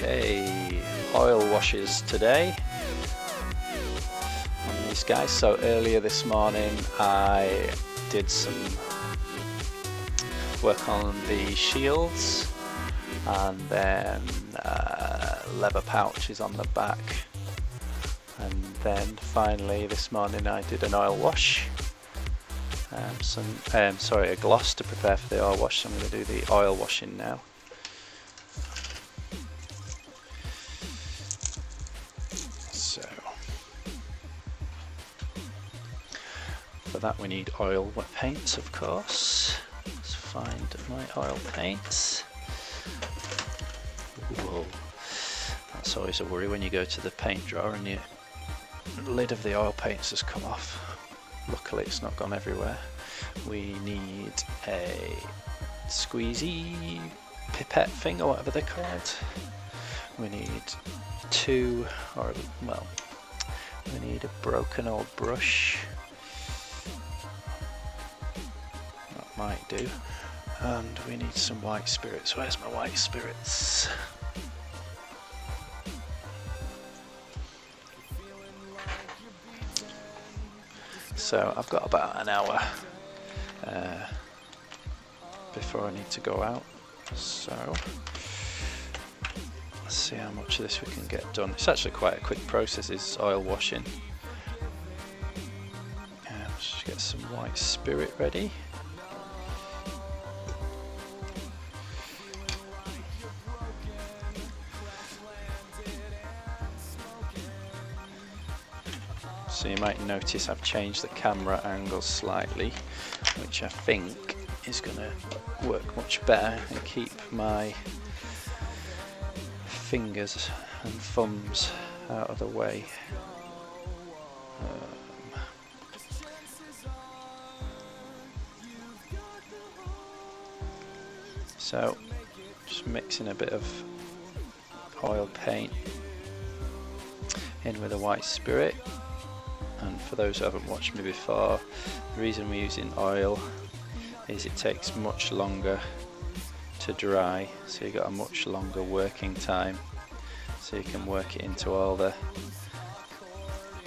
Okay, oil washes today on these guys. So earlier this morning I did some work on the shields and then leather pouches on the back, and then finally this morning I did an oil wash, a gloss to prepare for the oil wash. So I'm going to do the oil washing now. So for that we need oil paints, of course. Let's find my oil paints. Whoa. That's always a worry when you go to the paint drawer and the lid of the oil paints has come off. Luckily it's not gone everywhere. We need a squeezy pipette thing, or whatever they're called. We need we need a broken old brush. That might do. And we need some white spirits. Where's my white spirits? So I've got about an hour before I need to go out. So let's see how much of this we can get done. It's actually quite a quick process, is oil washing. Let's just get some white spirit ready. So you might notice I've changed the camera angle slightly, which I think is going to work much better and keep my fingers and thumbs out of the way. So just mixing a bit of oil paint in with a white spirit. And for those who haven't watched me before, the reason we're using oil is it takes much longer to dry, so you've got a much longer working time, so you can work it into all the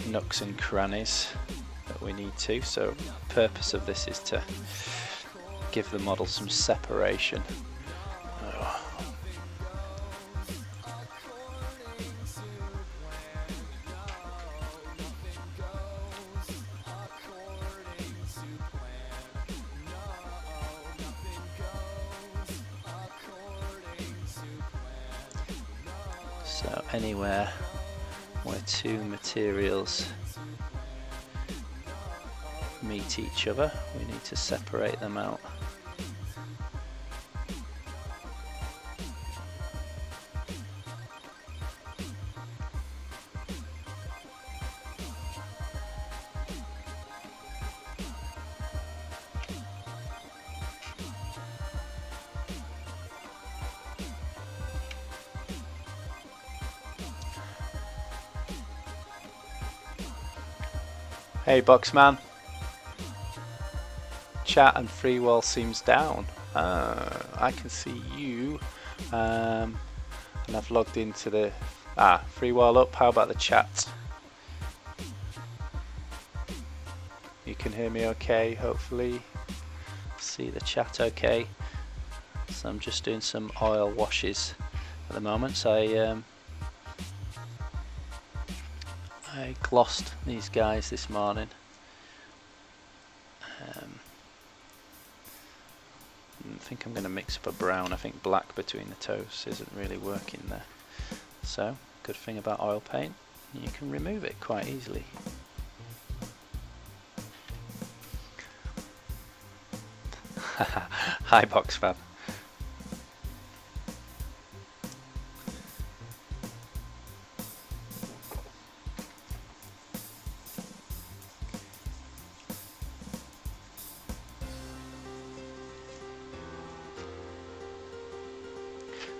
nooks and crannies that we need to. So the purpose of this is to give the model some separation. So anywhere where two materials meet each other, we need to separate them out. Hey Boxman, chat and free wall seems down. I can see you, and I've logged into the free wall up. How about the chat? You can hear me okay, hopefully. See the chat okay. So I'm just doing some oil washes at the moment. So I glossed these guys this morning. I think I'm going to mix up a brown. I think black between the toes isn't really working there. So, good thing about oil paint, you can remove it quite easily. Hi Boxfab.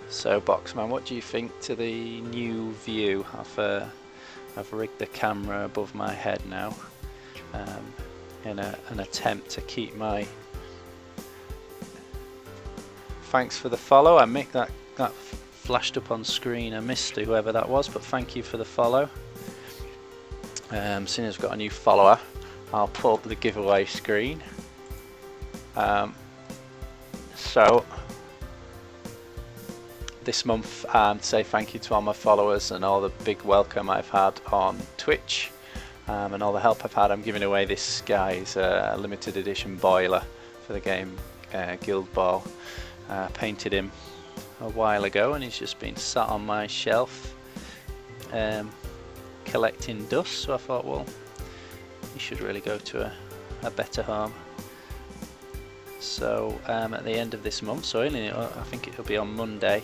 So Boxman, what do you think to the new view? I've rigged the camera above my head now in an attempt to keep my... Thanks for the follow. I make that flashed up on screen. I missed whoever that was, but thank you for the follow. Seeing as I've got a new follower, I'll pull up the giveaway screen. So this month, say thank you to all my followers and all the big welcome I've had on Twitch, and all the help I've had. I'm giving away this guy's limited edition boiler for the game Guild Ball. Painted him a while ago and he's just been sat on my shelf collecting dust, so I thought, well, he should really go to a better home. So at the end of this month, so only, I think it'll be on Monday,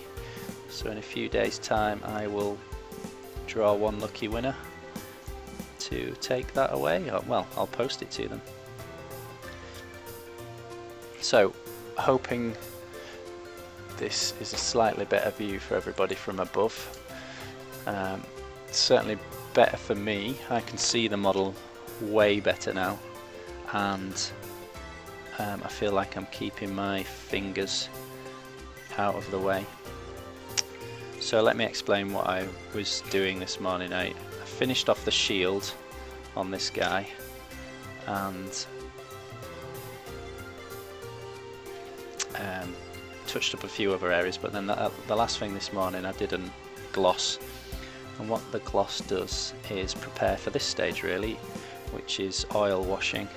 so in a few days time I will draw one lucky winner to take that away. Well, I'll post it to them. So hoping this is a slightly better view for everybody from above. Certainly better for me. I can see the model way better now, and I feel like I'm keeping my fingers out of the way. So let me explain what I was doing this morning. I finished off the shield on this guy and touched up a few other areas, but then the last thing this morning I did a gloss, and what the gloss does is prepare for this stage really, which is oil washing.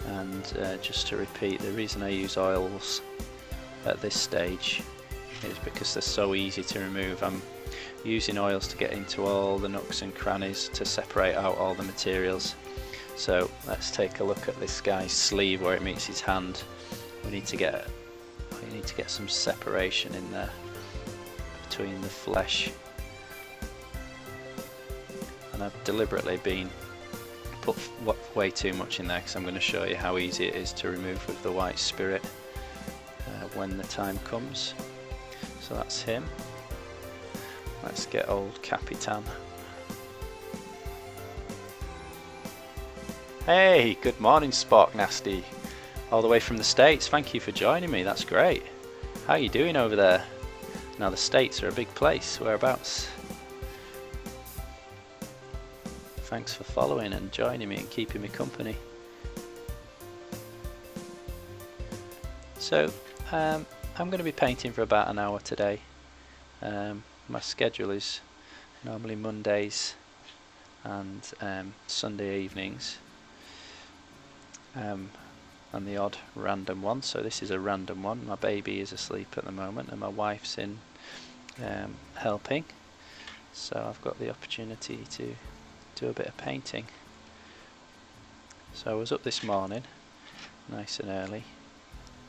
And just to repeat, the reason I use oils at this stage is because they're so easy to remove. I'm using oils to get into all the nooks and crannies to separate out all the materials. So let's take a look at this guy's sleeve where it meets his hand. We need to get some separation in there between the flesh, and I've deliberately put way too much in there because I'm going to show you how easy it is to remove with the white spirit when the time comes. So that's him. Let's get old Capitan. Hey, good morning Spark Nasty, all the way from the States. Thank you for joining me, that's great. How are you doing over there? Now the States are a big place. Whereabouts? Thanks for following and joining me and keeping me company. So I'm going to be painting for about an hour today. My schedule is normally Mondays and Sunday evenings, and the odd random one. So this is a random one. My baby is asleep at the moment and my wife's in helping, so I've got the opportunity to do a bit of painting. So I was up this morning nice and early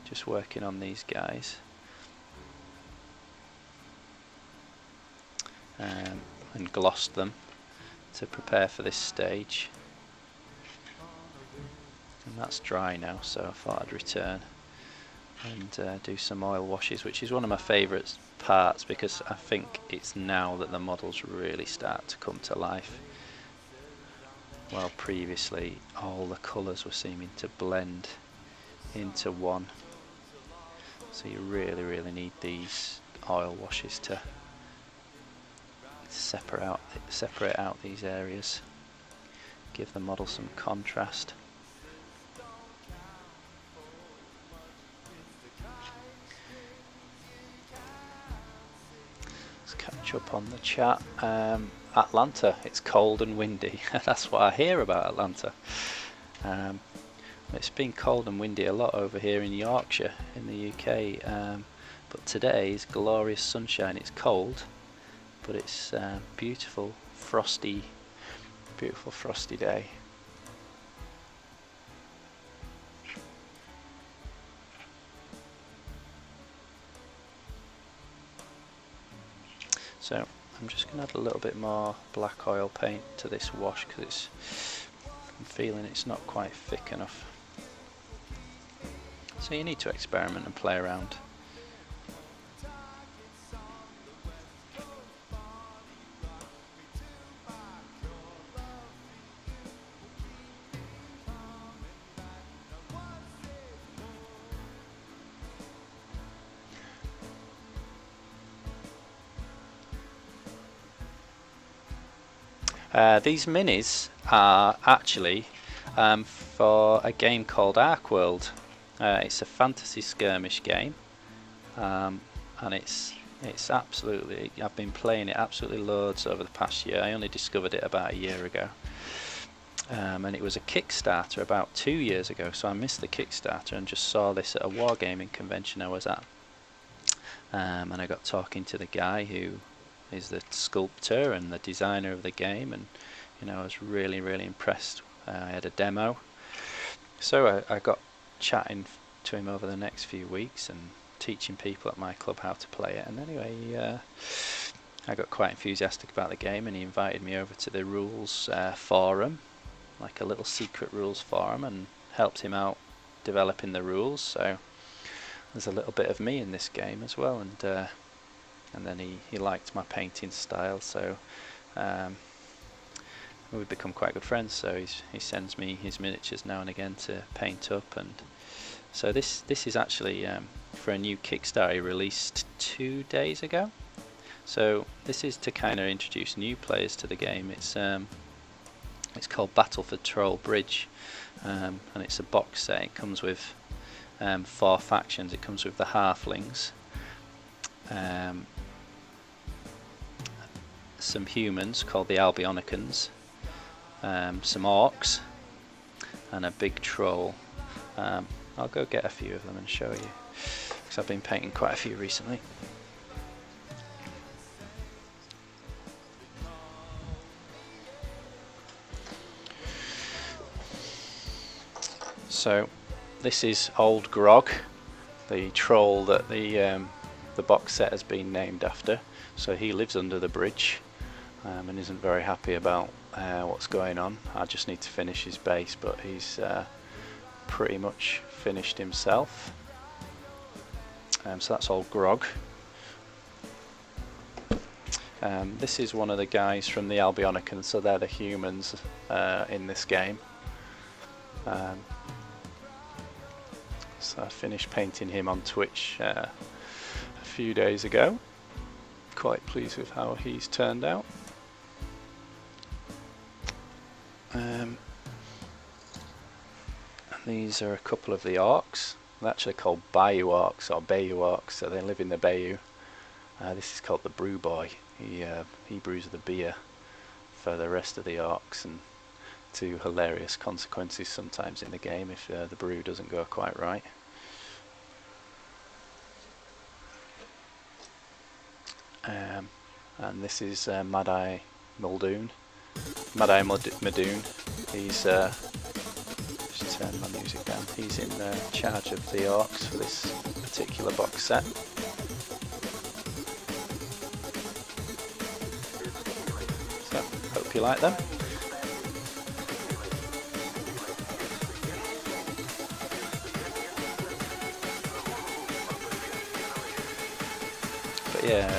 just working on these guys, and glossed them to prepare for this stage, and that's dry now, so I thought I'd return and do some oil washes, which is one of my favourite parts because I think it's now that the models really start to come to life. Well, previously all the colours were seeming to blend into one, so you really need these oil washes to separate out these areas, give the model some contrast. Let's catch up on the chat. Atlanta, it's cold and windy. That's what I hear about Atlanta. It's been cold and windy a lot over here in Yorkshire in the UK, but today is glorious sunshine. It's cold, but it's beautiful frosty day. So I'm just going to add a little bit more black oil paint to this wash because I'm feeling it's not quite thick enough. So you need to experiment and play around. These minis are actually for a game called Ark World. It's a fantasy skirmish game, and it's absolutely, I've been playing it absolutely loads over the past year. I only discovered it about a year ago, and it was a Kickstarter about 2 years ago, so I missed the Kickstarter and just saw this at a wargaming convention I was at, and I got talking to the guy who is the sculptor and the designer of the game, and I was really impressed. I had a demo, so I got chatting to him over the next few weeks and teaching people at my club how to play it. And anyway, I got quite enthusiastic about the game, and he invited me over to the rules forum, like a little secret rules forum, and helped him out developing the rules. So there's a little bit of me in this game as well, and then he liked my painting style, so we've become quite good friends. So he sends me his miniatures now and again to paint up, and so this is actually for a new Kickstarter he released 2 days ago. So this is to kind of introduce new players to the game. It's called Battle for Troll Bridge, and it's a box set. It comes with 4 factions. It comes with the Halflings, some humans called the Albionicans, some orcs, and a big troll. I'll go get a few of them and show you, because I've been painting quite a few recently. So this is Old Grog, the troll that the box set has been named after. So he lives under the bridge, and isn't very happy about what's going on. I just need to finish his base, but he's pretty much finished himself. So that's Old Grog. This is one of the guys from the Albionicans, so they're the humans in this game. So I finished painting him on Twitch a few days ago. Quite pleased with how he's turned out. And these are a couple of the orcs. They're actually called Bayou orcs or Bayou orcs, so they live in the bayou. This is called the Brew Boy. He brews the beer for the rest of the orcs, and to hilarious consequences sometimes in the game if the brew doesn't go quite right. And this is Mad Eye Muldoon. He's just turn my music down. He's in charge of the orcs for this particular box set. So hope you like them. But yeah,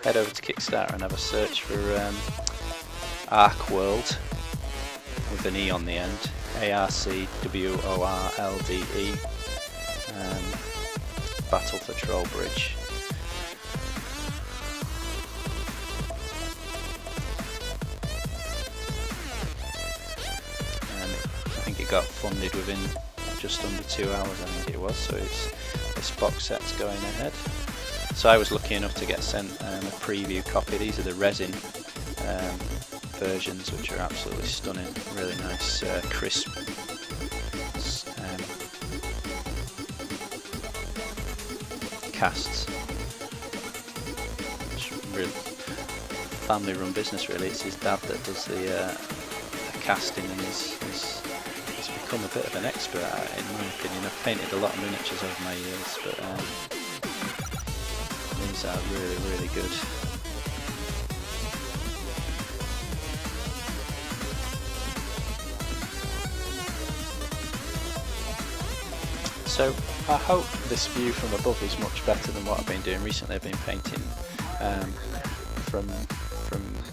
head over to Kickstarter and have a search for Ark World with an E on the end, ARCWORLDE, Battle for Troll Bridge. And I think it got funded within just under 2 hours, I think it was, so this box set's going ahead. So I was lucky enough to get sent a preview copy. These are the resin versions, which are absolutely stunning, really nice, crisp casts. It's really family-run business, really. It's his dad that does the casting, and he's become a bit of an expert at it, in my opinion. I've painted a lot of miniatures over my years, but these are really good. So I hope this view from above is much better than what I've been doing recently. I've been painting from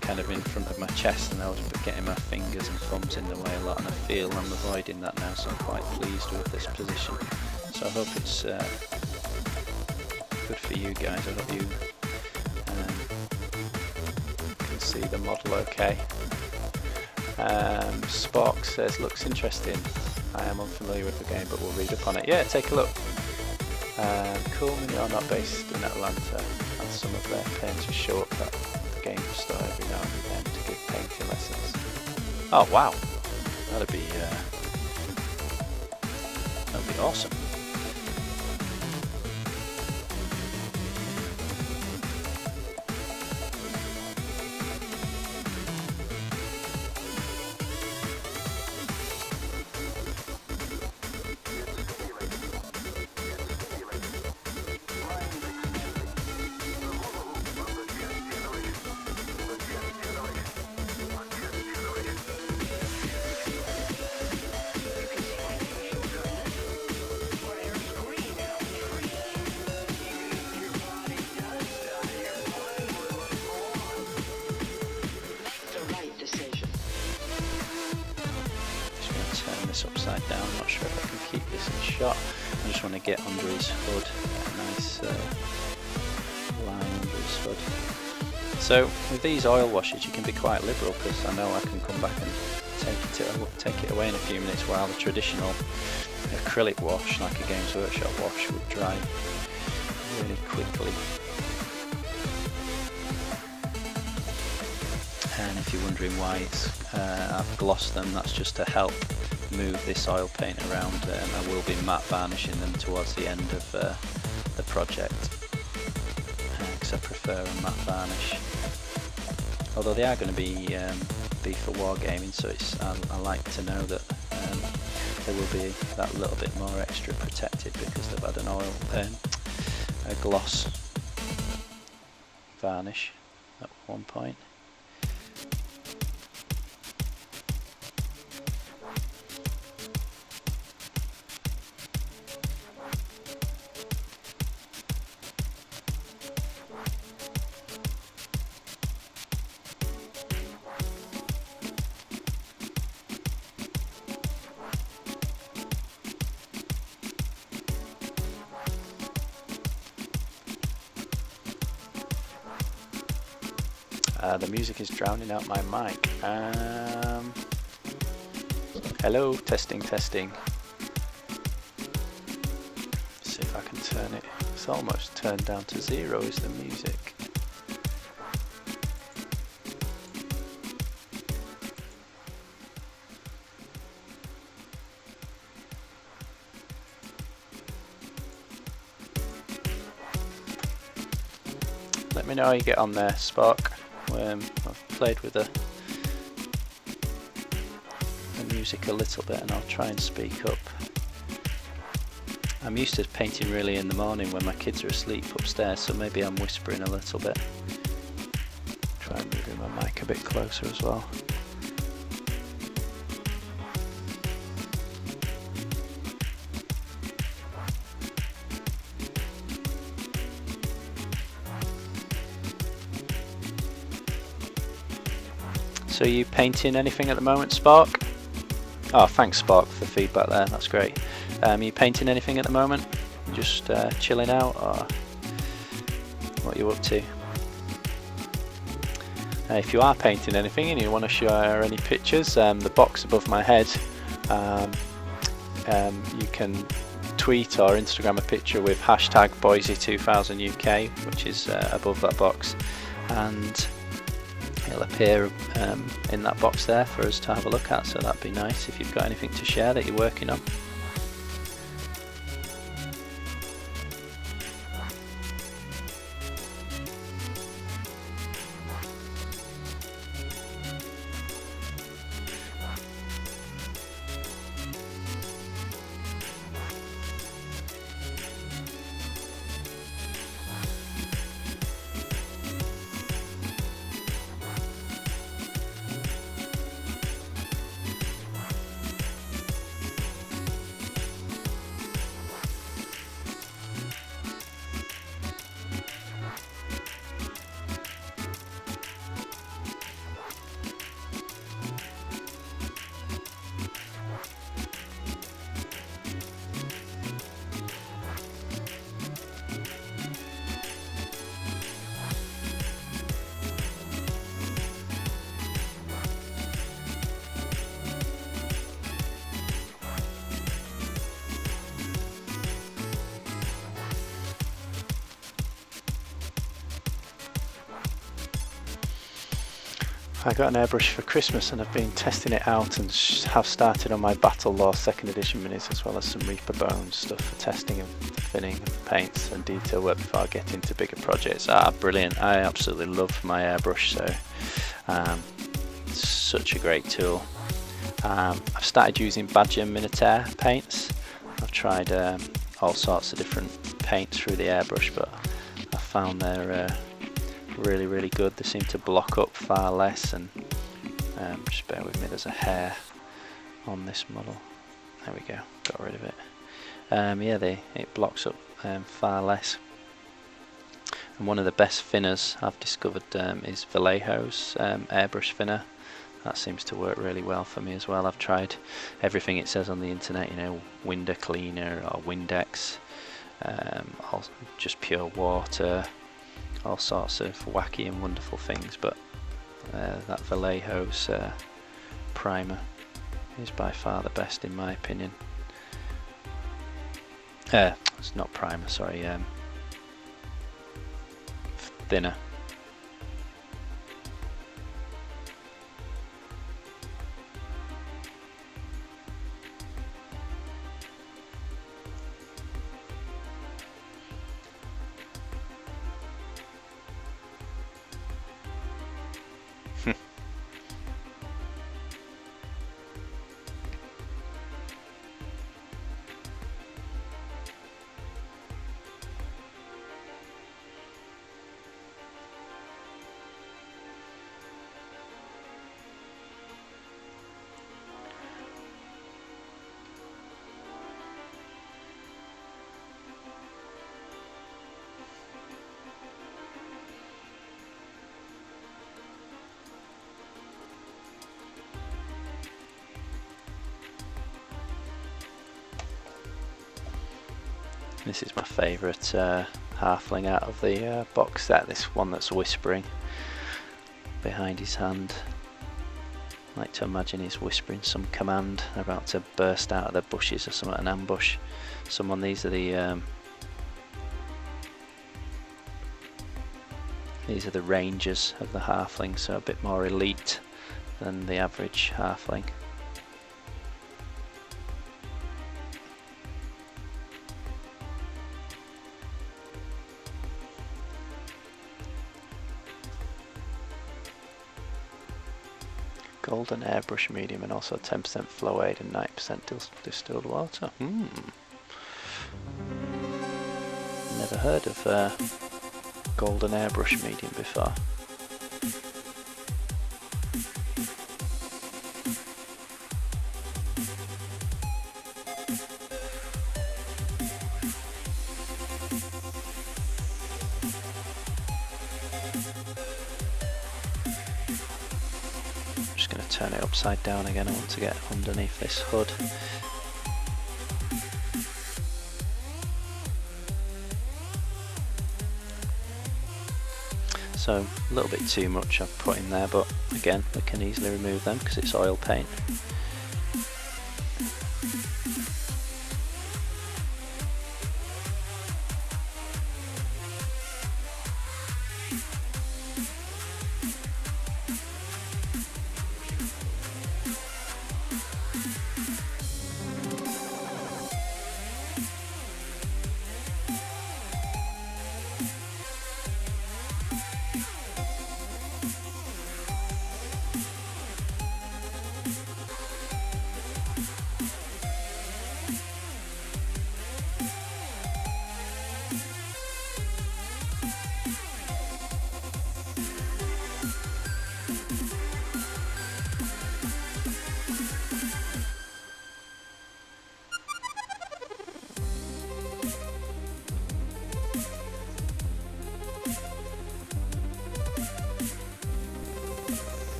kind of in front of my chest, and I was getting my fingers and thumbs in the way a lot, and I feel I'm avoiding that now, so I'm quite pleased with this position. So I hope it's good for you guys. I hope you can see the model okay. Spark says, looks interesting. I am unfamiliar with the game, but we'll read up on it. Yeah, take a look. Cool Mini are not based in Atlanta, and some of their painters show up at the game store every now and then to give painting lessons. Oh wow, that'd be awesome. Upside down, I'm not sure if I can keep this in shot. I just want to get under his hood, a nice line under his hood. So with these oil washes you can be quite liberal, because I know I can come back and take it away in a few minutes, while the traditional acrylic wash, like a Games Workshop wash, would dry really quickly. And if you're wondering why I've glossed them, that's just to help move this oil paint around. I will be matte varnishing them towards the end of the project, because I prefer a matte varnish. Although they are going to be for wargaming, so I like to know that they will be that little bit more extra protected, because they've had an a gloss varnish at one point. The music is drowning out my mic. Hello, testing. See if I can turn it. It's almost turned down to 0 is the music. Let me know how you get on there, Spark. I've played with the music a little bit, and I'll try and speak up. I'm used to painting really in the morning when my kids are asleep upstairs, so maybe I'm whispering a little bit. Try and move my mic a bit closer as well. So are you painting anything at the moment, Spark? Oh, thanks Spark for the feedback there, that's great. Are you painting anything at the moment? Just chilling out, or what are you up to? If you are painting anything and you want to share any pictures, the box above my head, you can tweet or Instagram a picture with hashtag Boise2000UK, which is above that box, and it'll appear in that box there for us to have a look at, so that'd be nice if you've got anything to share that you're working on. I got an airbrush for Christmas and I've been testing it out and have started on my Battle Law 2nd edition minis, as well as some Reaper Bones stuff for testing and thinning and paints and detail work before I get into bigger projects. Brilliant. I absolutely love my airbrush, so it's such a great tool. I've started using Badger Minotaur paints. I've tried all sorts of different paints through the airbrush, but I found they're really good. They seem to block up far less, and just bear with me, there's a hair on this model. There we go, got rid of it. Yeah, it blocks up far less. And one of the best thinners I've discovered is Vallejo's airbrush thinner. That seems to work really well for me as well. I've tried everything it says on the internet, you know, Window Cleaner or Windex, just pure water, all sorts of wacky and wonderful things, but that Vallejo's primer is by far the best in my opinion. It's not primer, sorry, thinner. This is my favourite halfling out of the box set, this one that's whispering behind his hand. I like to imagine he's whispering some command, about to burst out of the bushes or something, an ambush someone. These are the rangers of the halfling, so a bit more elite than the average halfling. Golden airbrush medium, and also 10% flow aid and 90% distilled water. Never heard of golden airbrush medium before. Turn it upside down again. I want to get underneath this hood. So a little bit too much I've put in there, but again we can easily remove them because it's oil paint.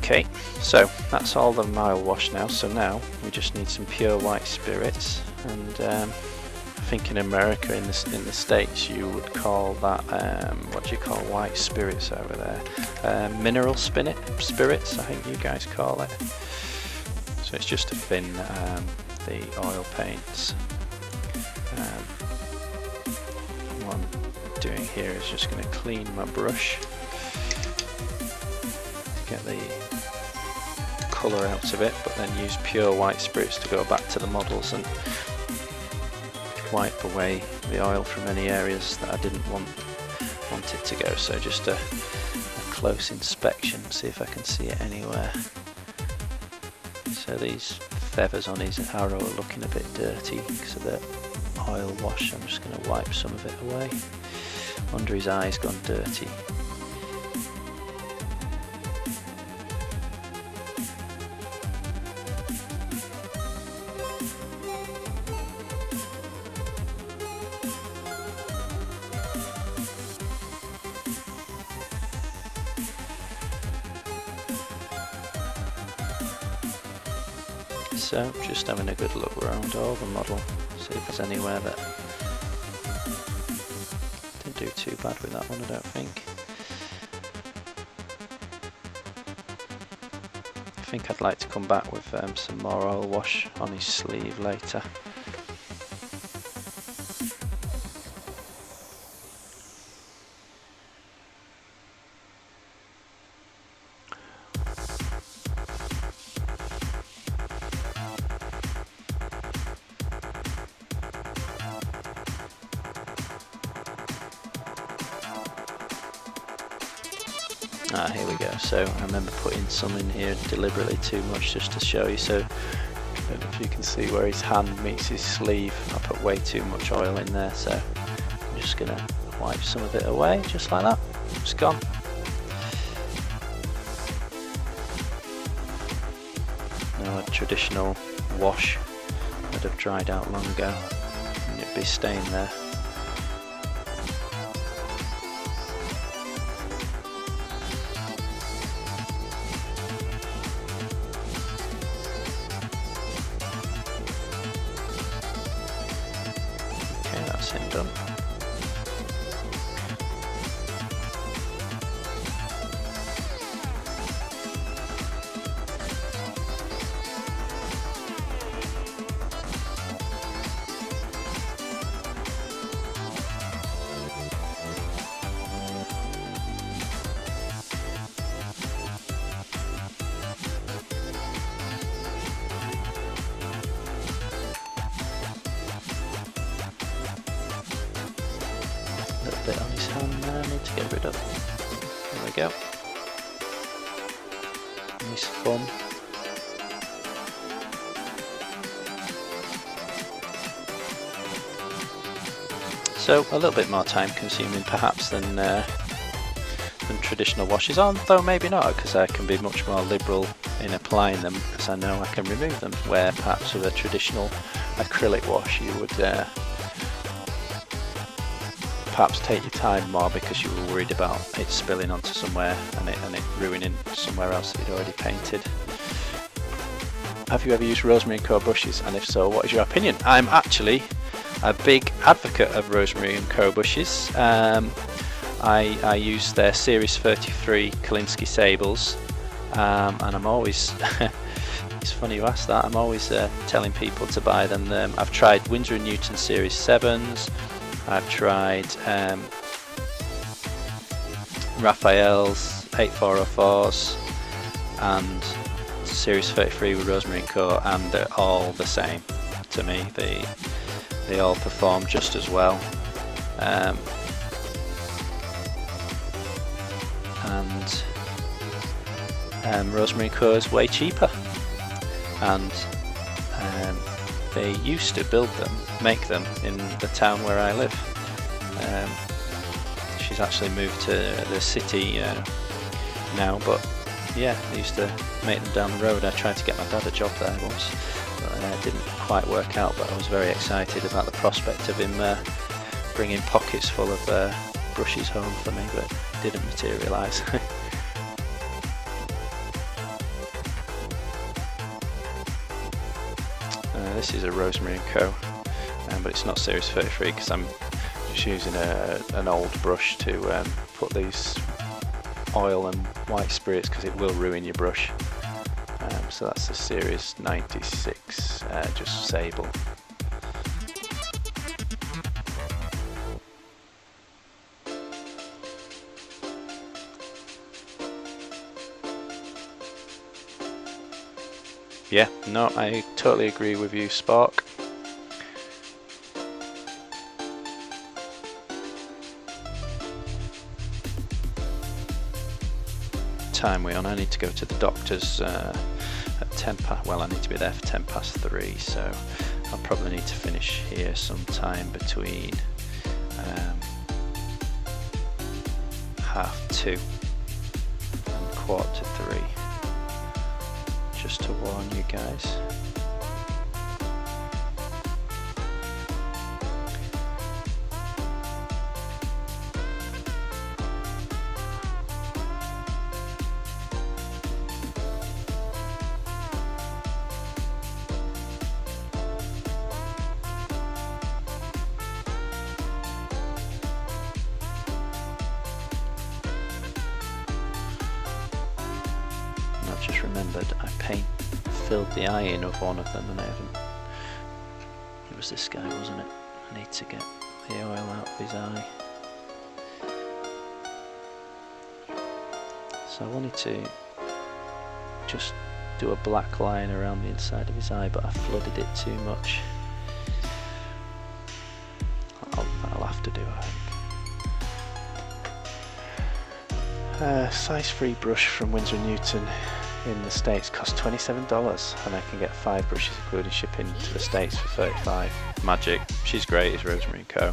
Okay, so that's all the mile wash now, so now we just need some pure white spirits, and I think in America, in the States, you would call that, what do you call white spirits over there? Mineral spirits, I think you guys call it. So it's just a thin the oil paints. What I'm doing here is just going to clean my brush, get the colour out of it, but then use pure white spirits to go back to the models and wipe away the oil from any areas that I didn't want it to go. So just a close inspection, see if I can see it anywhere. So these feathers on his arrow are looking a bit dirty because of the oil wash. I'm just going to wipe some of it away. Under his eye's gone dirty. So just having a good look around all the model, see if there's anywhere that didn't do too bad with that one, I don't think. I think I'd like to come back with some more oil wash on his sleeve later. Ah, here we go. So I remember putting some in here deliberately too much just to show you. So I don't know if you can see where his hand meets his sleeve. I put way too much oil in there, so I'm just going to wipe some of it away, just like that. It's gone. Now a traditional wash would have dried out long ago and it'd be staying there. That's him done. Bit on his hand there, I need to get rid of. There we go. Nice thumb. So a little bit more time consuming perhaps than traditional washes, although maybe not, because I can be much more liberal in applying them because I know I can remove them, where perhaps with a traditional acrylic wash you would perhaps take your time more because you were worried about it spilling onto somewhere and it ruining somewhere else that you'd already painted. Have you ever used Rosemary & Co brushes, and if so, what is your opinion? I'm actually a big advocate of Rosemary & Co brushes. I use their Series 33 Kolinsky Sables, and I'm always it's funny you ask that, I'm always telling people to buy them. I've tried Winsor & Newton Series 7s, I've tried Raphael's 8404s and Series 33 with Rosemary & Co, and they're all the same to me. They all perform just as well, and Rosemary & Co is way cheaper, and they used to make them in the town where I live. She's actually moved to the city now, but yeah, they used to make them down the road. I tried to get my dad a job there once, but it didn't quite work out, but I was very excited about the prospect of him bringing pockets full of brushes home for me, but it didn't materialise. This is a Rosemary & Co, but it's not Series 33 because I'm just using an old brush to put these oil and white spirits, because it will ruin your brush. So that's the Series 96, just sable. Yeah, no, I totally agree with you, Spark. Time we on? I need to go to the doctor's at 10 past, well, I need to be there for 10 past 3, so I'll probably need to finish here sometime between 2:30 and 2:45, just to warn you guys. Just remembered I filled the eye in of one of them and I haven't. It was this guy, wasn't it? I need to get the oil out of his eye. So I wanted to just do a black line around the inside of his eye, but I flooded it too much. That'll have to do, I think. Size 3 brush from Winsor & Newton in the States costs $27, and I can get 5 brushes including shipping to the States for $35. Magic. She's great, is Rosemary & Co.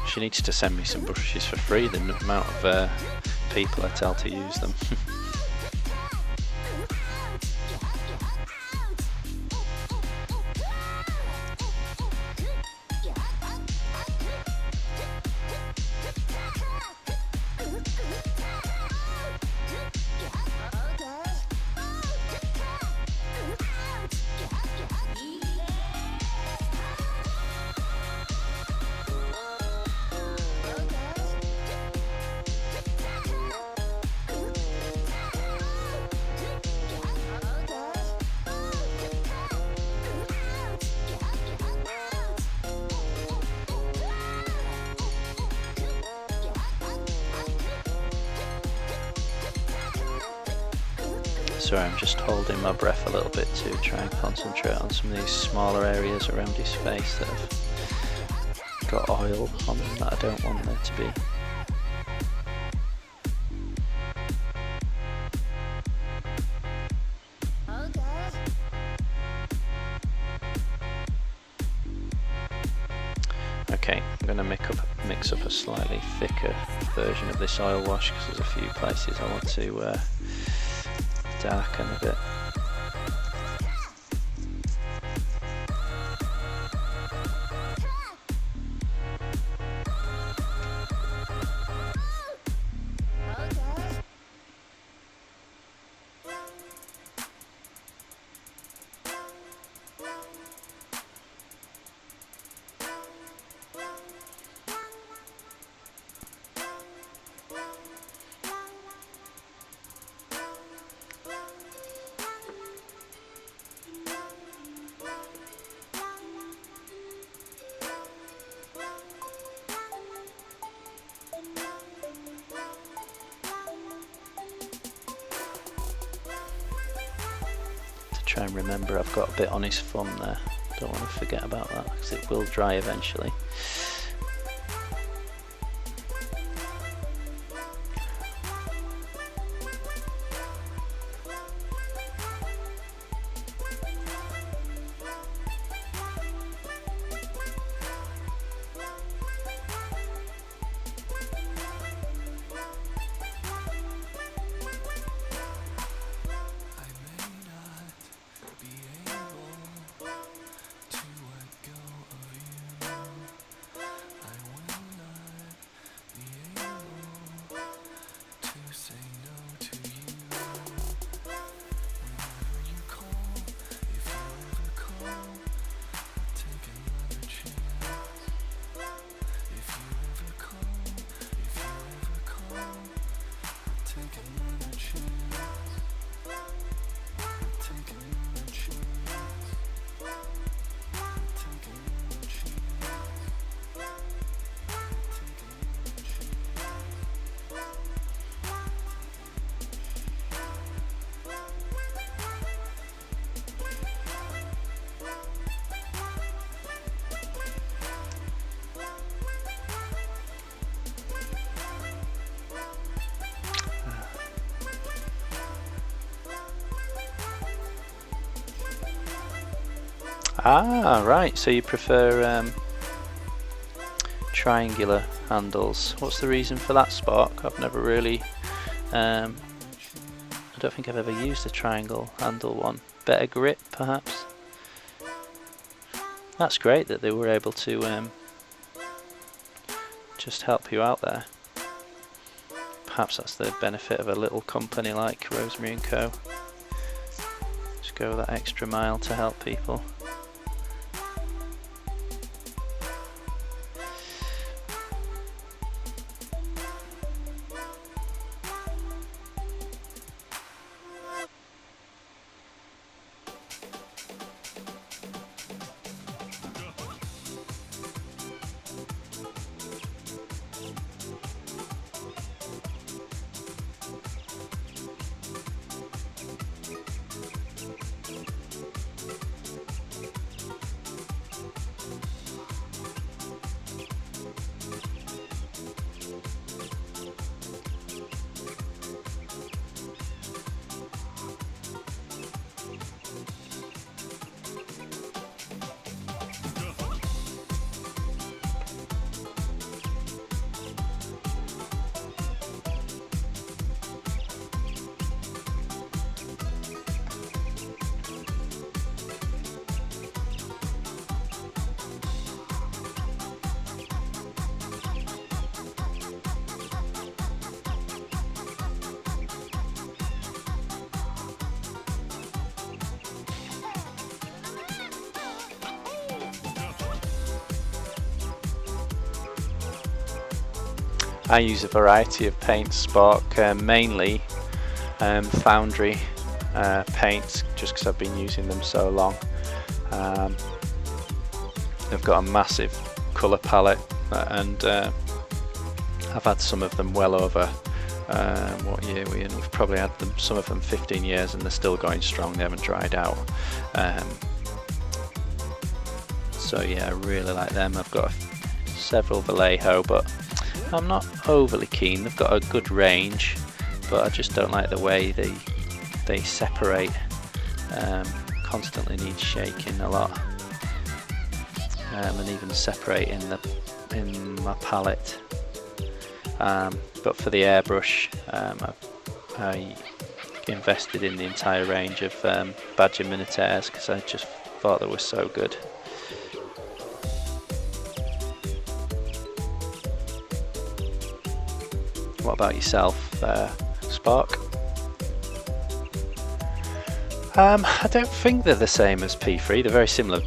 She needs to send me some brushes for free, the amount of people I tell to use them. Sorry, I'm just holding my breath a little bit to try and concentrate on some of these smaller areas around his face that have got oil on them that I don't want there to be. Okay, I'm going to mix up a slightly thicker version of this oil wash because there's a few places I want to darken a bit. Try and remember I've got a bit on his thumb there. Don't want to forget about that because it will dry eventually. Ah, right, so you prefer triangular handles. What's the reason for that, Spark? I've never really, I don't think I've ever used a triangle handle one. Better grip, perhaps? That's great that they were able to just help you out there. Perhaps that's the benefit of a little company like Rosemary & Co. Just go that extra mile to help people. I use a variety of paints, Spark, mainly Foundry paints, just because I've been using them so long. They've got a massive colour palette, and I've had some of them well over, what year are we in? We've probably had them, some of them 15 years, and they're still going strong, they haven't dried out. So yeah, I really like them. I've got several Vallejo, but I'm not overly keen. They've got a good range, but I just don't like the way they separate. Constantly need shaking a lot, and even separate in my palette. But for the airbrush, I invested in the entire range of Badger Minotaurs because I just thought they were so good. What about yourself, Spark? I don't think they're the same as P3. They're very similar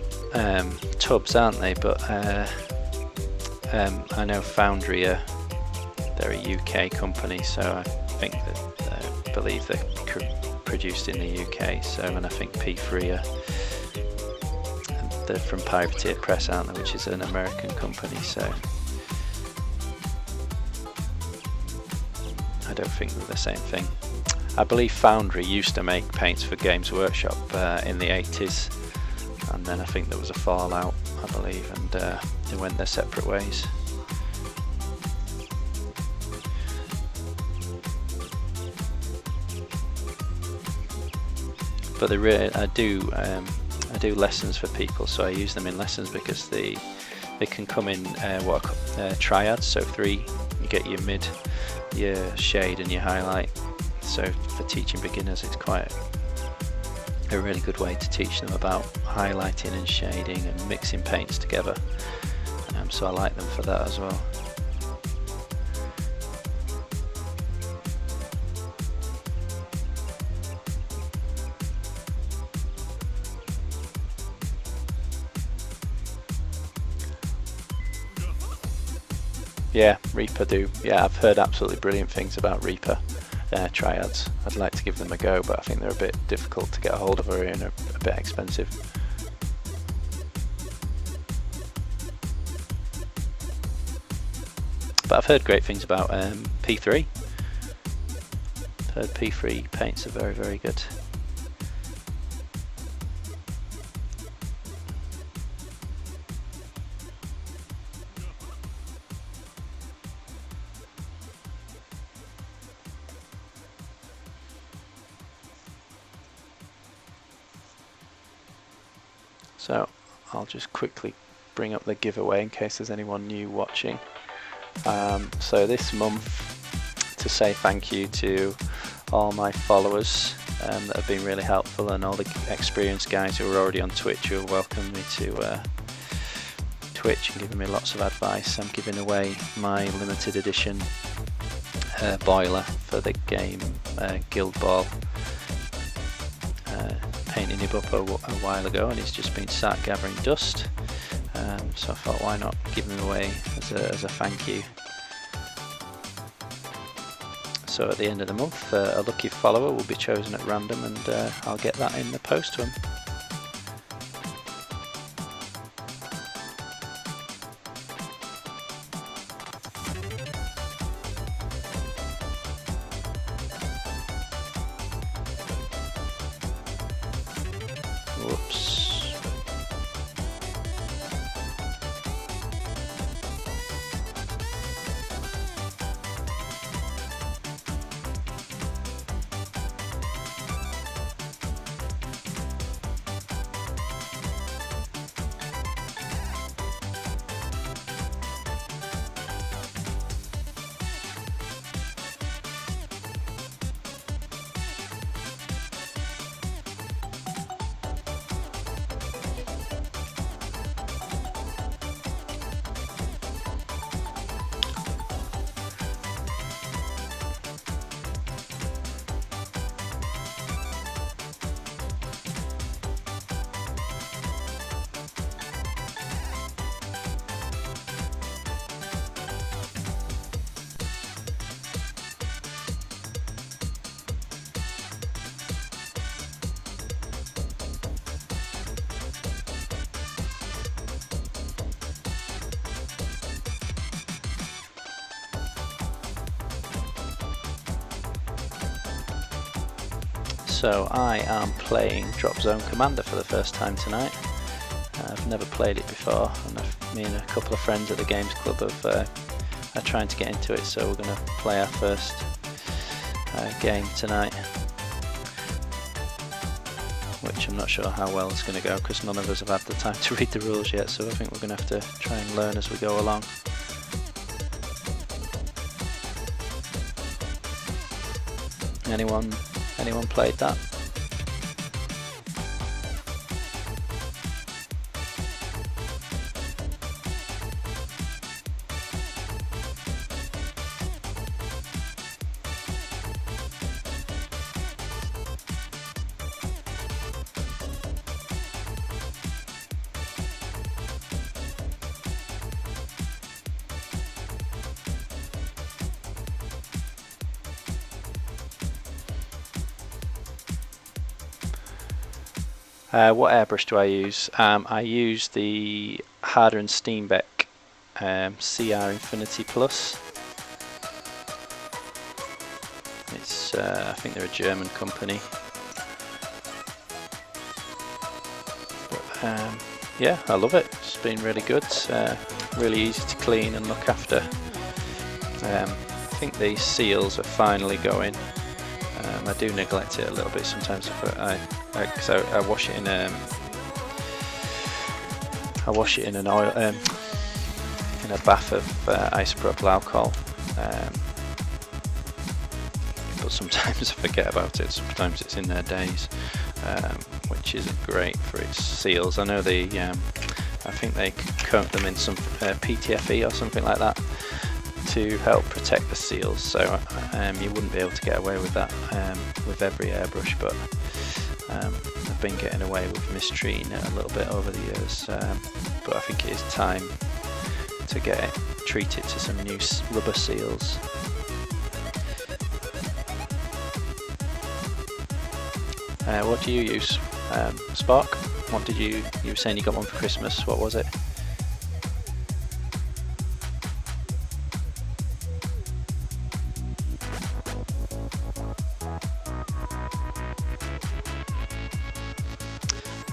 tubs, aren't they? But I know Foundry they're a UK company, so I think that I believe they're produced in the UK. So, and I think P3 they're from Privateer Press, aren't they? Which is an American company. So. I don't think they're the same thing. I believe Foundry used to make paints for Games Workshop in the 80s, and then I think there was a fallout, I believe, and they went their separate ways. But they really, I do lessons for people, so I use them in lessons because they can come in what are called triads, so 3, you get your mid, your shade and your highlight. So for teaching beginners, it's quite a really good way to teach them about highlighting and shading and mixing paints together. So I like them for that as well. Yeah, Reaper do. Yeah, I've heard absolutely brilliant things about Reaper triads. I'd like to give them a go, but I think they're a bit difficult to get a hold of and a bit expensive. But I've heard great things about P3. I've heard P3 paints are very, very good. So I'll just quickly bring up the giveaway in case there's anyone new watching. So this month, to say thank you to all my followers that have been really helpful, and all the experienced guys who are already on Twitch who have welcomed me to Twitch and giving me lots of advice. I'm giving away my limited edition boiler for the game Guild Ball. Painting him up a while ago, and he's just been sat gathering dust. So I thought, why not give him away as a thank you. So at the end of the month, a lucky follower will be chosen at random, and I'll get that in the post to him. Whoops. So I am playing Drop Zone Commander for the first time tonight. I've never played it before, and me and a couple of friends at the Games Club are trying to get into it, so we're going to play our first game tonight, which I'm not sure how well it's going to go because none of us have had the time to read the rules yet, so I think we're going to have to try and learn as we go along. Anyone played that? What airbrush do I use? I use the Harder and Steenbeck CR Infinity Plus. It's I think they're a German company. But, yeah, I love it. It's been really good. Really easy to clean and look after. I think the seals are finally going. I do neglect it a little bit sometimes. Because I wash it in an oil in a bath of isopropyl alcohol, but sometimes I forget about it. Sometimes it's in there days, which isn't great for its seals. I know I think they coat them in some PTFE or something like that to help protect the seals, so you wouldn't be able to get away with that with every airbrush, but I've been getting away with mistreating it a little bit over the years, but I think it is time to treat it to some new rubber seals. What do you use? Spark? What did you were saying you got one for Christmas, what was it?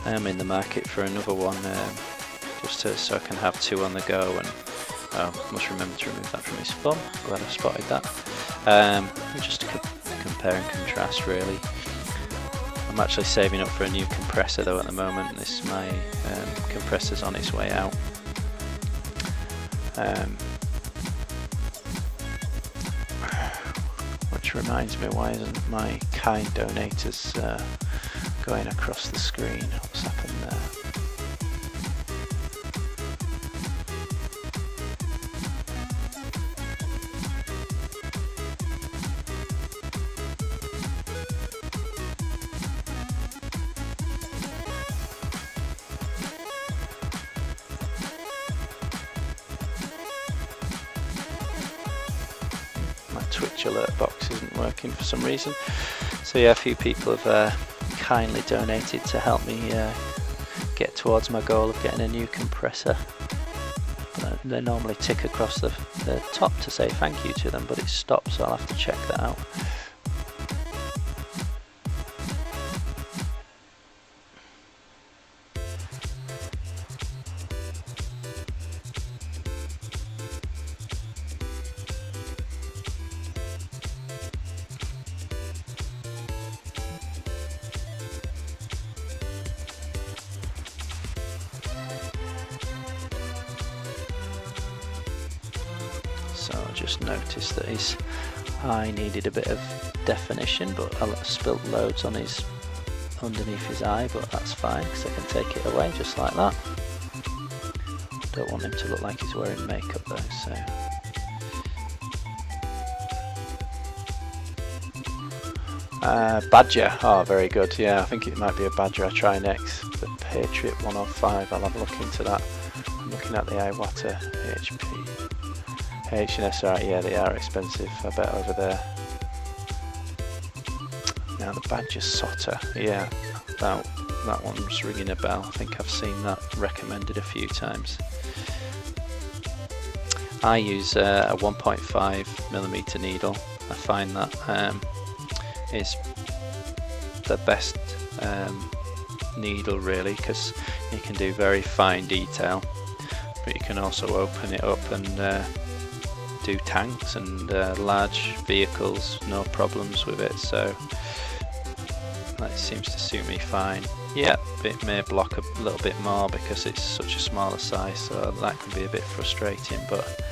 I am in the market for another one, just so I can have two on the go, and must remember to remove that from his thumb. Glad I spotted that. Just to compare and contrast, really. I'm actually saving up for a new compressor though at the moment. This my compressor's on its way out. Which reminds me, why isn't my kind donators going across the screen? What's happened there? Twitch alert box isn't working for some reason. So yeah, a few people have kindly donated to help me get towards my goal of getting a new compressor. They normally tick across the top to say thank you to them, but it stopped, so I'll have to check that out. So I just noticed that his eye needed a bit of definition, but I spilt loads on his underneath his eye, but that's fine because I can take it away just like that. Don't want him to look like he's wearing makeup though, so. Badger, oh very good, yeah, I think it might be a Badger I try next. The Patriot 105, I'll have a look into that. I'm looking at the Iwata HP. HNS, right, yeah, they are expensive, I bet, over there. Now the Badger Sotter, yeah, that one's ringing a bell. I think I've seen that recommended a few times. I use a 1.5mm needle. I find that is the best needle really, because you can do very fine detail, but you can also open it up and do tanks and large vehicles, no problems with it, so that seems to suit me fine. Yeah, it may block a little bit more because it's such a smaller size, so that can be a bit frustrating, but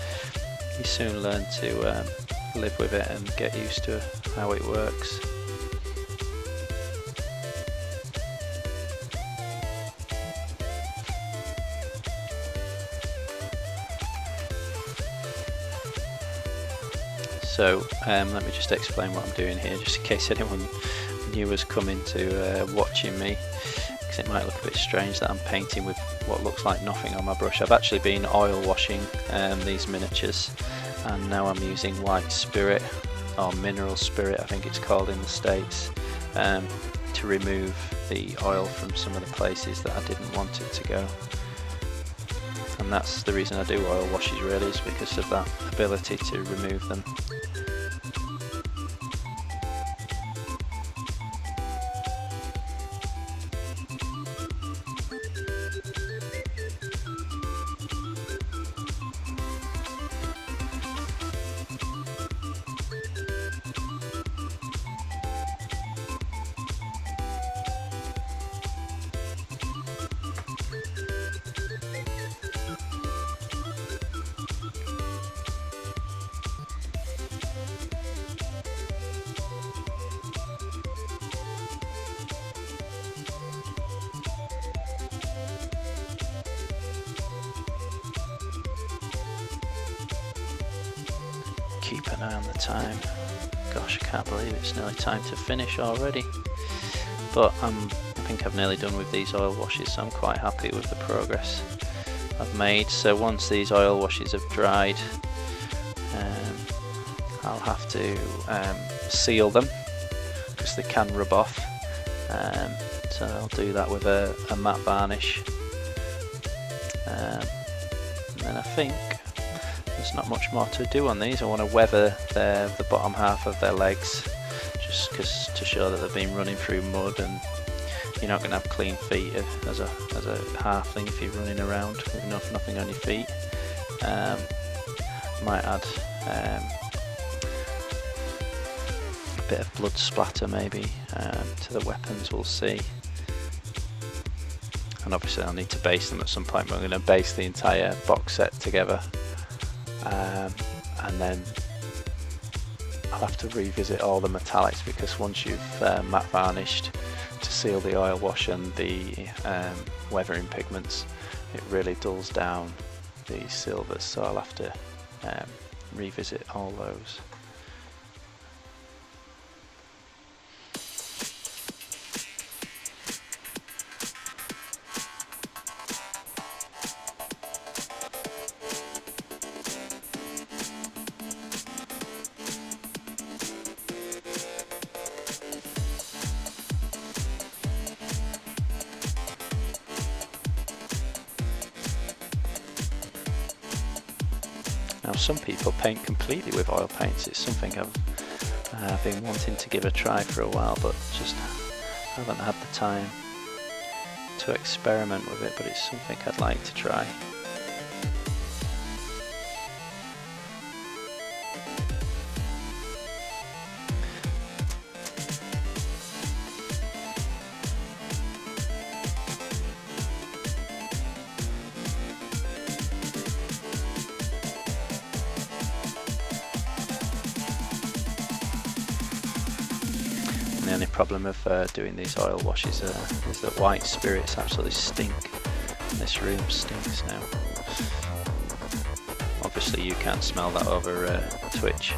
you soon learn to live with it and get used to how it works. So let me just explain what I'm doing here, just in case anyone new has come into watching me, because it might look a bit strange that I'm painting with what looks like nothing on my brush. I've actually been oil washing these miniatures, and now I'm using white spirit, or mineral spirit I think it's called in the States, to remove the oil from some of the places that I didn't want it to go. And that's the reason I do oil washes really, is because of that ability to remove them. Keep an eye on the time. Gosh, I can't believe it's nearly time to finish already. But I think I've nearly done with these oil washes, so I'm quite happy with the progress I've made. So once these oil washes have dried, I'll have to seal them because they can rub off. So I'll do that with a matte varnish. And then I think there's not much more to do on these. I want to weather the bottom half of their legs, just because to show that they've been running through mud, and you're not going to have clean feet as a halfling if you're running around with nothing on your feet. Might add bit of blood splatter maybe to the weapons, we'll see. And obviously I'll need to base them at some point, but I'm going to base the entire box set together, and then I'll have to revisit all the metallics, because once you've matte varnished to seal the oil wash and the weathering pigments, it really dulls down the silvers, so I'll have to revisit all those. Now some people paint completely with oil paints. It's something I've been wanting to give a try for a while, but just haven't had the time to experiment with it, but it's something I'd like to try. The only problem of doing these oil washes is that white spirits absolutely stink. This room stinks now. Obviously you can't smell that over Twitch.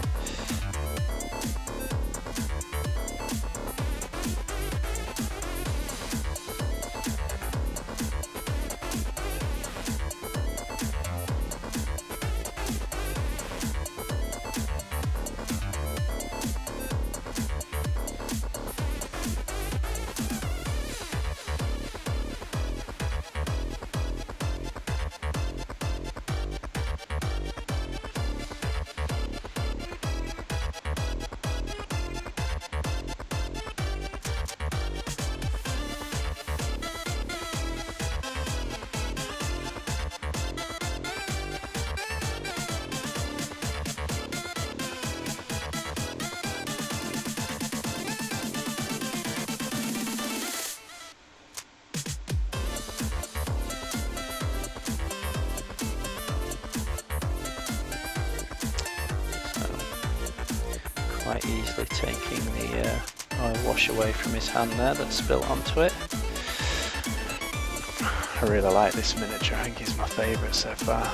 Quite easily taking the oil wash away from his hand there that spilt onto it. I really like this miniature, I think it's my favourite so far.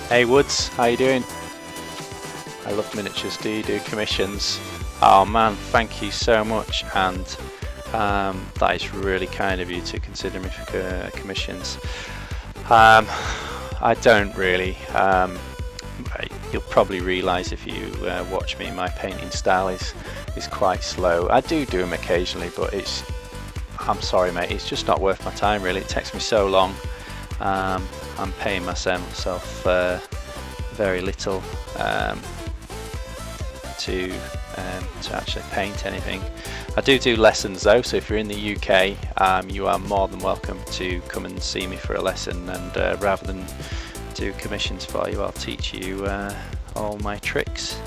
Hey Woods, how you doing? I love miniatures. Do you do commissions? Oh man, thank you so much, and that is really kind of you to consider me for commissions. I don't really. you'll probably realise if you watch me, my painting style is quite slow. I do them occasionally, but I'm sorry mate, it's just not worth my time really. It takes me so long. I'm paying myself very little to actually paint anything. I do lessons though, so if you're in the UK, you are more than welcome to come and see me for a lesson, and rather than do commissions for you, I'll teach you all my tricks.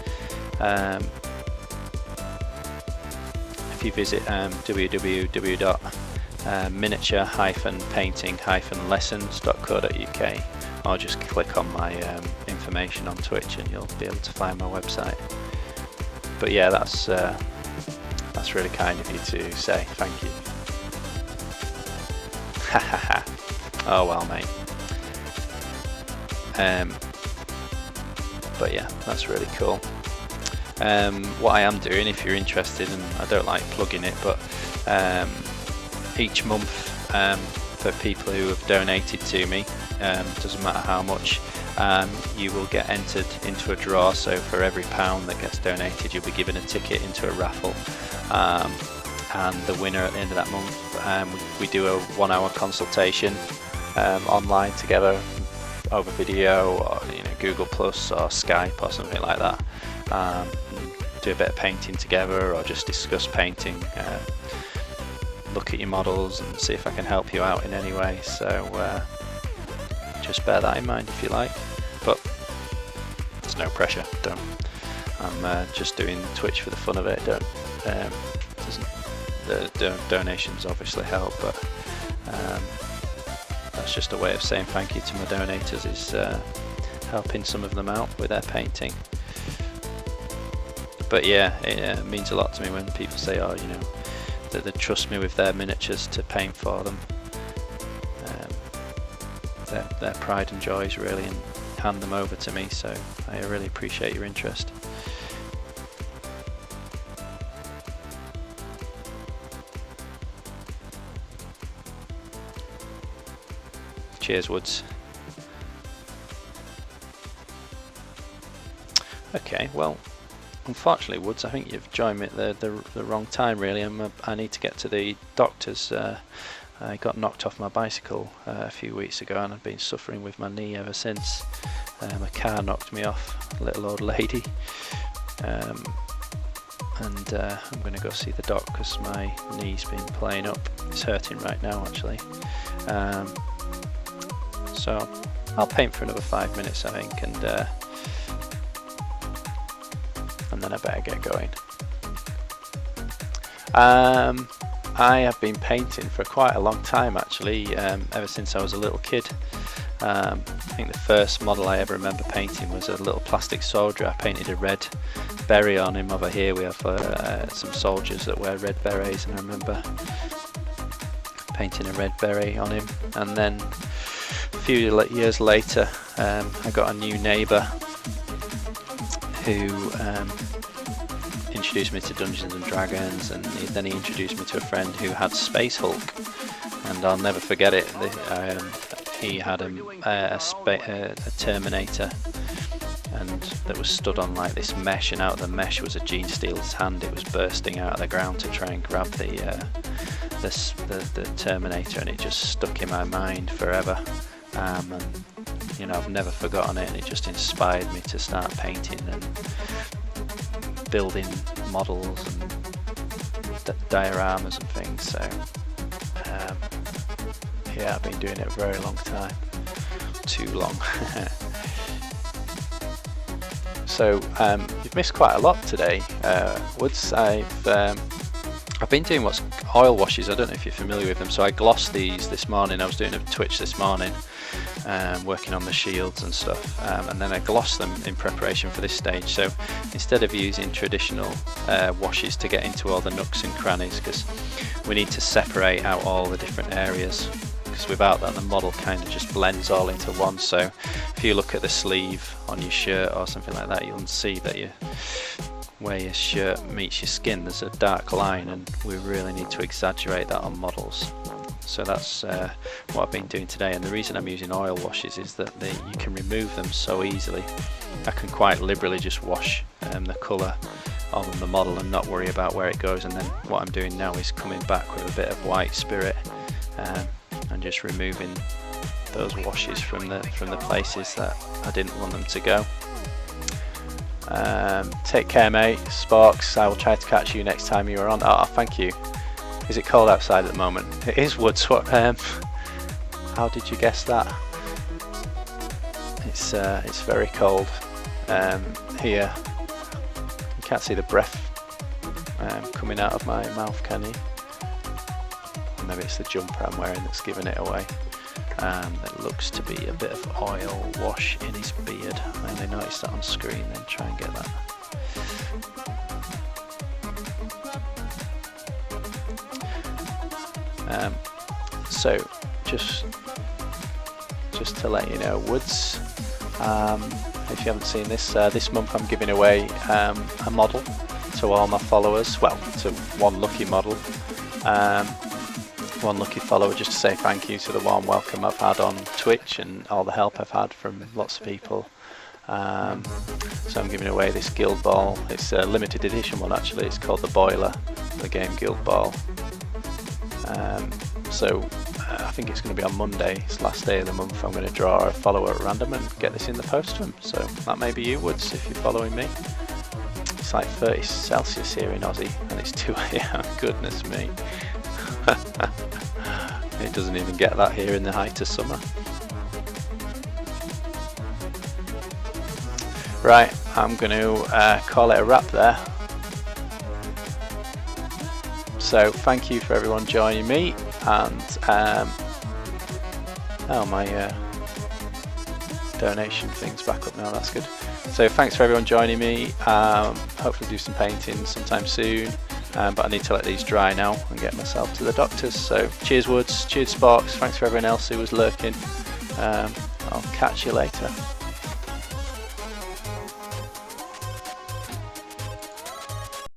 If you visit www.miniature-painting-lessons.co.uk, or just click on my information on Twitch and you'll be able to find my website. But yeah, that's really kind of you to say, thank you. Hahaha. Oh well, mate. But yeah, that's really cool. What I am doing, if you're interested, and I don't like plugging it, but each month for people who have donated to me, doesn't matter how much, you will get entered into a draw. So for every £1 that gets donated, you'll be given a ticket into a raffle, and the winner at the end of that month, we do a 1-hour consultation online together over video, or Google Plus or Skype or something like that. Do a bit of painting together, or just discuss painting, look at your models and see if I can help you out in any way. So just bear that in mind if you like, but there's no pressure. I'm just doing Twitch for the fun of it. The donations obviously help, but that's just a way of saying thank you to my donators, is helping some of them out with their painting. But yeah, it means a lot to me when people say, oh, that they trust me with their miniatures to paint for them. Their pride and joys really, and hand them over to me, so I really appreciate your interest. Cheers, Woods. Okay, well, unfortunately, Woods, I think you've joined me at the wrong time really. I need to get to the doctor's. I got knocked off my bicycle a few weeks ago, and I've been suffering with my knee ever since. A car knocked me off, a little old lady, and I'm going to go see the doc because my knee's been playing up. It's hurting right now actually. So I'll paint for another 5 minutes, I think, and then I better get going. I have been painting for quite a long time actually, ever since I was a little kid. I think the first model I ever remember painting was a little plastic soldier. I painted a red beret on him. Over here we have some soldiers that wear red berets, and I remember painting a red beret on him. And then a few years later, I got a new neighbour who introduced me to Dungeons and Dragons, and then he introduced me to a friend who had Space Hulk, and I'll never forget it. He had a Terminator, and that was stood on like this mesh, and out of the mesh was a Gene Steele's hand. It was bursting out of the ground to try and grab the Terminator, and it just stuck in my mind forever. And I've never forgotten it, and it just inspired me to start painting and building models and dioramas and things. So yeah, I've been doing it a very long time, too long. So you've missed quite a lot today, Woods. I've been doing what's oil washes. I don't know if you're familiar with them. So I glossed these this morning. I was doing a Twitch this morning, working on the shields and stuff, and then I glossed them in preparation for this stage. So instead of using traditional washes to get into all the nooks and crannies, because we need to separate out all the different areas, because without that the model kind of just blends all into one. So if you look at the sleeve on your shirt or something like that, you'll see that where your shirt meets your skin, there's a dark line, and we really need to exaggerate that on models. So that's what I've been doing today, and the reason I'm using oil washes is that you can remove them so easily. I can quite liberally just wash the colour on the model and not worry about where it goes. And then what I'm doing now is coming back with a bit of white spirit and just removing those washes from the places that I didn't want them to go. Take care, mate. Sparks, I will try to catch you next time you are on. Oh, thank you. Is it cold outside at the moment? It is, Woods. How did you guess that? It's very cold here. You can't see the breath coming out of my mouth, can you? Maybe it's the jumper I'm wearing that's giving it away. It looks to be a bit of oil wash in his beard. I only noticed that on screen, then try and get that. So just to let you know, Woods, if you haven't seen this, this month I'm giving away a model to all my followers, well, to one lucky model. One lucky follower, just to say thank you to the warm welcome I've had on Twitch and all the help I've had from lots of people. So I'm giving away this Guild Ball. It's a limited edition one actually. It's called the Boiler, the game Guild Ball. So I think it's going to be on Monday, it's the last day of the month. I'm going to draw a follower at random and get this in the post to them. So that may be you, Woods, if you're following me. It's like 30 Celsius here in Aussie and it's 2 AM, goodness me. It doesn't even get that here in the height of summer. Right, I'm going to call it a wrap there. So thank you for everyone joining me, and oh, my donation thing's back up now, that's good. So thanks for everyone joining me. Hopefully do some painting sometime soon. But I need to let these dry now and get myself to the doctors. So cheers, Woods, cheers, Sparks, thanks for everyone else who was lurking. I'll catch you later.